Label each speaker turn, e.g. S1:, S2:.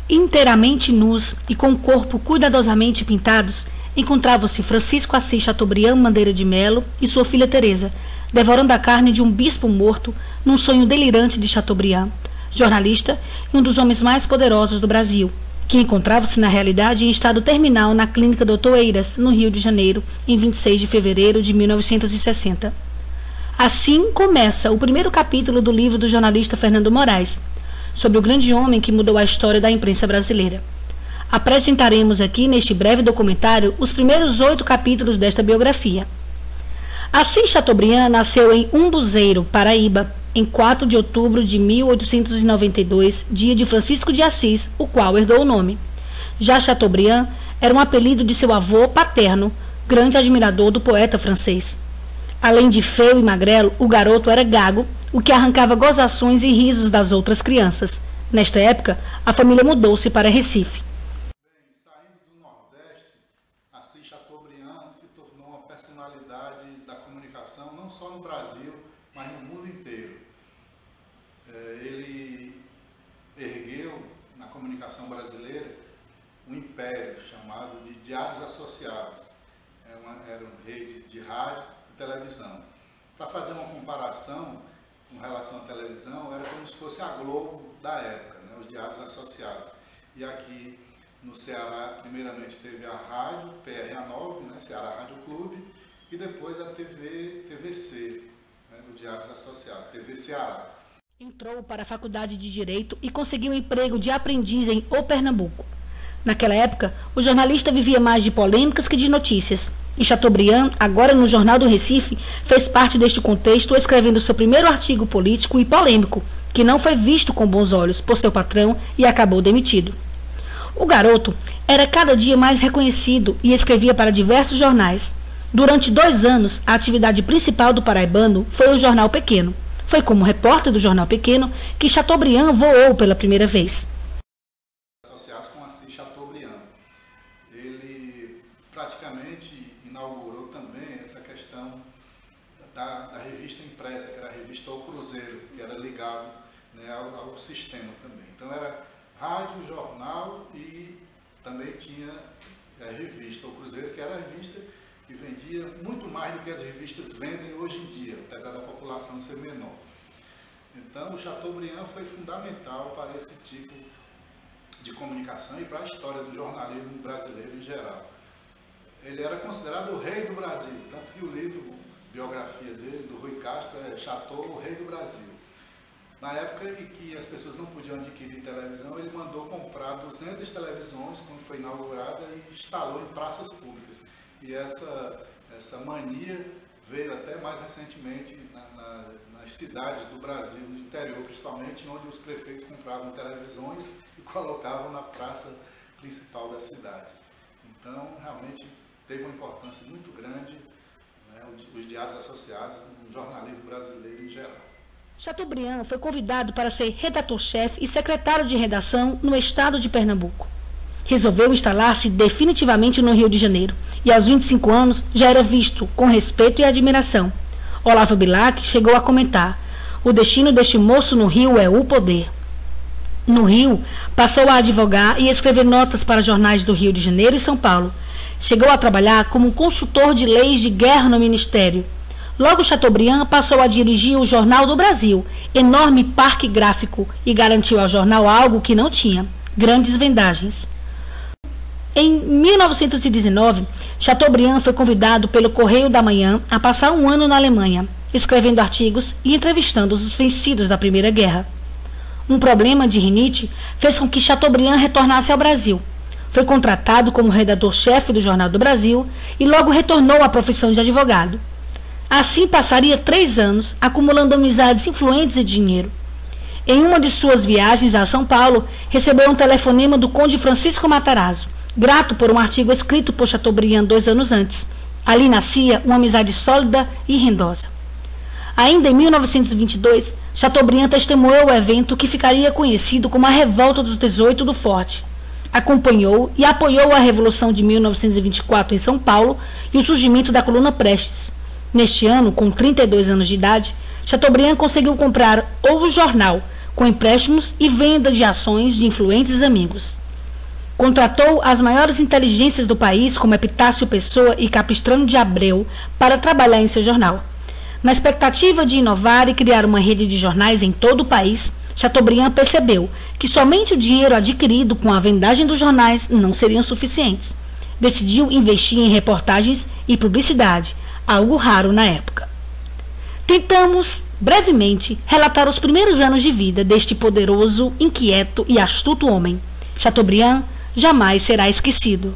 S1: Inteiramente nus e com o corpo cuidadosamente pintados, encontravam-se Francisco Assis Chateaubriand Bandeira de Melo e sua filha Teresa, devorando a carne de um bispo morto num sonho delirante de Chateaubriand, jornalista e um dos homens mais poderosos do Brasil, que encontrava-se na realidade em estado terminal na clínica Dr. Eiras, no Rio de Janeiro, em 26 de fevereiro de 1960. Assim começa o primeiro capítulo do livro do jornalista Fernando Moraes, sobre o grande homem que mudou a história da imprensa brasileira. Apresentaremos aqui, neste breve documentário, os primeiros 8 capítulos desta biografia. Assis Chateaubriand nasceu em Umbuzeiro, Paraíba, em 4 de outubro de 1892, dia de Francisco de Assis, o qual herdou o nome. Já Chateaubriand era um apelido de seu avô paterno, grande admirador do poeta francês. Além de feio e magrelo, o garoto era gago, o que arrancava gozações e risos das outras crianças. Nesta época, a família mudou-se para Recife.
S2: Saindo do Nordeste, Assis Chateaubriand se tornou uma personalidade da comunicação, não só no Brasil, mas no mundo inteiro. Ele ergueu na comunicação brasileira um império chamado de Diários Associados. Era uma rede de rádio e televisão. Para fazer uma comparação com relação à televisão, era como se fosse a Globo da época, né? Os Diários Associados. E aqui no Ceará, primeiramente teve a rádio PRA9, né? Ceará Rádio Clube, e depois a TVC, né? Do Diários Associados, TV Ceará.
S1: Entrou para a Faculdade de Direito e conseguiu um emprego de aprendiz em O Pernambuco. Naquela época, o jornalista vivia mais de polêmicas que de notícias. E Chateaubriand, agora no Jornal do Recife, fez parte deste contexto escrevendo seu primeiro artigo político e polêmico, que não foi visto com bons olhos por seu patrão e acabou demitido. O garoto era cada dia mais reconhecido e escrevia para diversos jornais. Durante 2 anos, a atividade principal do paraibano foi o Jornal Pequeno. Foi como repórter do Jornal Pequeno que Chateaubriand voou pela primeira vez.
S2: Associados com Assis Chateaubriand. Ele praticamente inaugurou também essa questão da revista impressa, que era a revista O Cruzeiro, que era ligado, né, ao sistema também. Então era rádio, jornal e também tinha a revista O Cruzeiro, que era a revista que vendia muito mais do que as revistas vendem hoje em dia, apesar da população ser menor. Então o Chateaubriand foi fundamental para esse tipo de comunicação e para a história do jornalismo brasileiro em geral. Ele era considerado o rei do Brasil, tanto que o livro, biografia dele, do Rui Castro, é Chateau, o rei do Brasil. Na época em que as pessoas não podiam adquirir televisão, ele mandou comprar 200 televisões quando foi inaugurada e instalou em praças públicas. E essa mania veio até mais recentemente nas cidades do Brasil, no interior principalmente, onde os prefeitos compravam televisões e colocavam na praça principal da cidade. Então, realmente, teve uma importância muito grande, né, os Diários Associados no jornalismo brasileiro em geral.
S1: Chateaubriand foi convidado para ser redator-chefe e secretário de redação no estado de Pernambuco. Resolveu instalar-se definitivamente no Rio de Janeiro e aos 25 anos já era visto com respeito e admiração. Olavo Bilac chegou a comentar: o destino deste moço no Rio é o poder. No Rio, passou a advogar e escrever notas para jornais do Rio de Janeiro e São Paulo. Chegou a trabalhar como consultor de leis de guerra no Ministério. Logo, Chateaubriand passou a dirigir o Jornal do Brasil, enorme parque gráfico, e garantiu ao jornal algo que não tinha: grandes vendagens. Em 1919, Chateaubriand foi convidado pelo Correio da Manhã a passar 1 ano na Alemanha, escrevendo artigos e entrevistando os vencidos da Primeira Guerra. Um problema de rinite fez com que Chateaubriand retornasse ao Brasil. Foi contratado como redator-chefe do Jornal do Brasil e logo retornou à profissão de advogado. Assim passaria 3 anos, acumulando amizades influentes e dinheiro. Em uma de suas viagens a São Paulo, recebeu um telefonema do conde Francisco Matarazzo, grato por um artigo escrito por Chateaubriand 2 anos antes. Ali nascia uma amizade sólida e rendosa. Ainda em 1922, Chateaubriand testemunhou o evento que ficaria conhecido como a Revolta dos 18 do Forte. Acompanhou e apoiou a Revolução de 1924 em São Paulo e o surgimento da coluna Prestes. Neste ano, com 32 anos de idade, Chateaubriand conseguiu comprar O Jornal, com empréstimos e venda de ações de influentes amigos. Contratou as maiores inteligências do país, como Epitácio Pessoa e Capistrano de Abreu, para trabalhar em seu jornal. Na expectativa de inovar e criar uma rede de jornais em todo o país, Chateaubriand percebeu que somente o dinheiro adquirido com a vendagem dos jornais não seriam suficientes. Decidiu investir em reportagens e publicidade, algo raro na época. Tentamos, brevemente, relatar os primeiros anos de vida deste poderoso, inquieto e astuto homem. Chateaubriand jamais será esquecido.